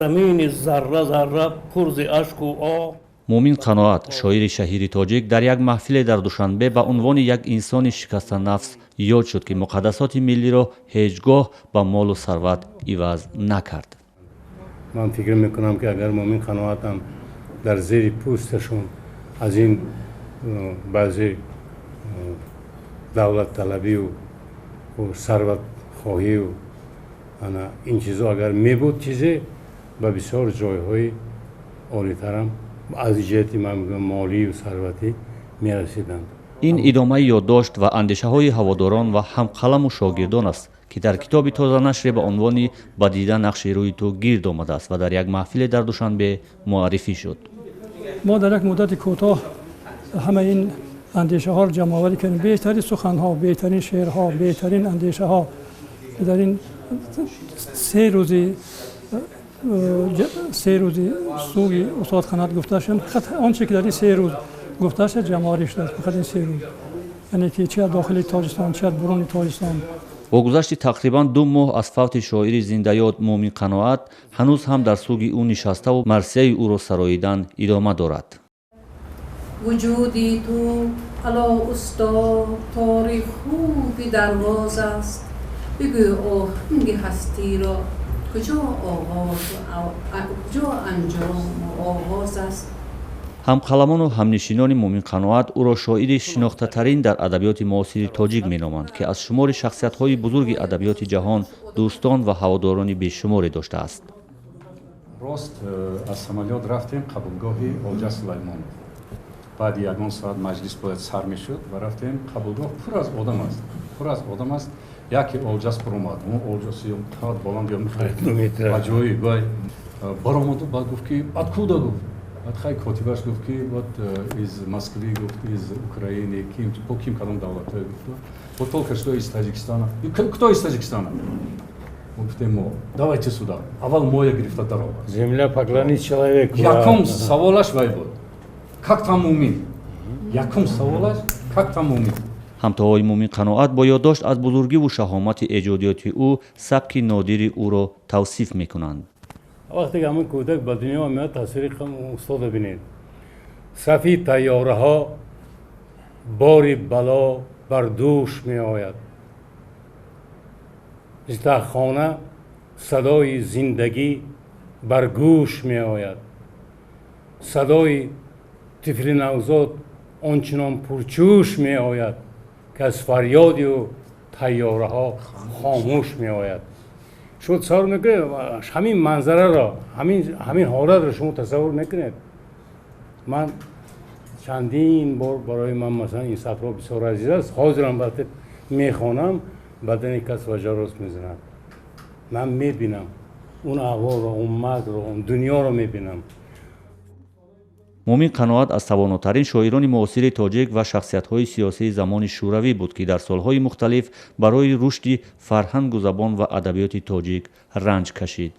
زمین ذره ذره پر ز اشک و آه. муъмин қаноат шоири шаҳири тоҷик дар як маҳфиле дар душанбе ба унвони як инсони шикастанафс ёд шуд ки муқаддасоти миллиро ҳеҷ гоҳ ба молу сарват иваз накард. ман фикр мекунам ки агар муъмин қаноатам дар зери пӯсташон аз ин баъзе давлатталабию сарватхоҳию ин чизо агар мебуд чизе ба бисёр ҷойҳои олитарам аз ҷиҳати молию сарватӣ мерасиданд. ин идомаи ёддошт ва андешаҳои ҳаводорон ва ҳамқаламу шогирдон аст ки дар китоби тозанашре ба унвони ба дидан нақши рӯи ту гирд омадааст ва дар як маҳфиле дар душанбе муаррифӣ шуд. мо дар як муддати кӯтоҳ ҳама ин андешаҳоро ҷамъоварӣ кардем. беҳтарин суханҳо, беҳтарин шеърҳо, беҳтарин андешаҳо дар ин се рӯзи суги устод қаноат гуфта шуд. фақат он чизе ки дар ин 3 рӯз гуфта шуд ҷамъоварӣ шудааст. фақат ин 3 рӯз, яъне ки чи аз дохили тоҷикистон, чи аз буруни тоҷикистон. бо гузашти тақрибан 2 моҳ аз фавти шоири зиндаёд муъмин қаноат ҳанӯз ҳам дар суги ӯ нишаставу марсияи ӯро сароидан идома дорад. وجودی تو علا استاد تاریخ خوبی درواز است بگو آهنگ هستی را کجا انجام و آغاز است. ҳамқаламону ҳамнишинони муъмин қаноат ӯро шоири шинохтатарин дар адабиёти муосири тоҷик меноманд ки аз шумори шахсиятҳои бузурги адабиёти ҷаҳон дӯстон ва ҳаводорони бешуморе доштааст. рост аз самолёт рафтем қабулгоҳи оҷа сулаймонов. баъди ягон соат маҷлис бояд сар мешуд ва рафтем қабулгоҳ пур аз одам аст. яке олҷас пуромад олҷаси қад боланд ё аҷоиб баромаду баъд гуфт ки баъд куда гуфт баъд хай котибаш гуфт ки баъд из москви гуфт из украины бо ким кадом давлатҳое гуфт бо толка что из таҷикистона кто из таҷикистона гуфтем мо давайте сюда аввал моя гирифта дарова земля поклонить человеку. якум саволаш вай буд как там муъмин якум саволаш как там муъмин. ҳамтоҳои муъмин қаноат бо ёддошт аз бузургиву шаҳомати эҷодиёти ӯ сабки нодири ӯро тавсиф мекунанд. вақте ки ҳамин кӯдак ба дунё меояд тасвири устодо бинед. сафи тайёраҳо бори бало бар дӯш меояд. дар хона садои зиндагӣ бар гӯш меояд. садои тифли навзод ончунон пурчӯш меояд ки аз фарёдию тайёраҳо хомӯш меояд. шумо тасаввур мекунед ҳамин манзараро ҳамин ҳолатро шумо тасаввур мекунед. ман чандин бор барои ман масалан ин сафро бисёр азиз аст. ҳозирам вақте мехонам бадани кас ваҷарост мезанад. ман мебинам он аҳволро, он макро, он дунёро мебинам. муъмин қаноат аз тавонотарин шоирони муосири тоҷик ва шахсиятҳои сиёсии замони шӯравӣ буд ки дар солҳои мухталиф барои рушди фарҳангу забон ва адабиёти тоҷик ранҷ кашид.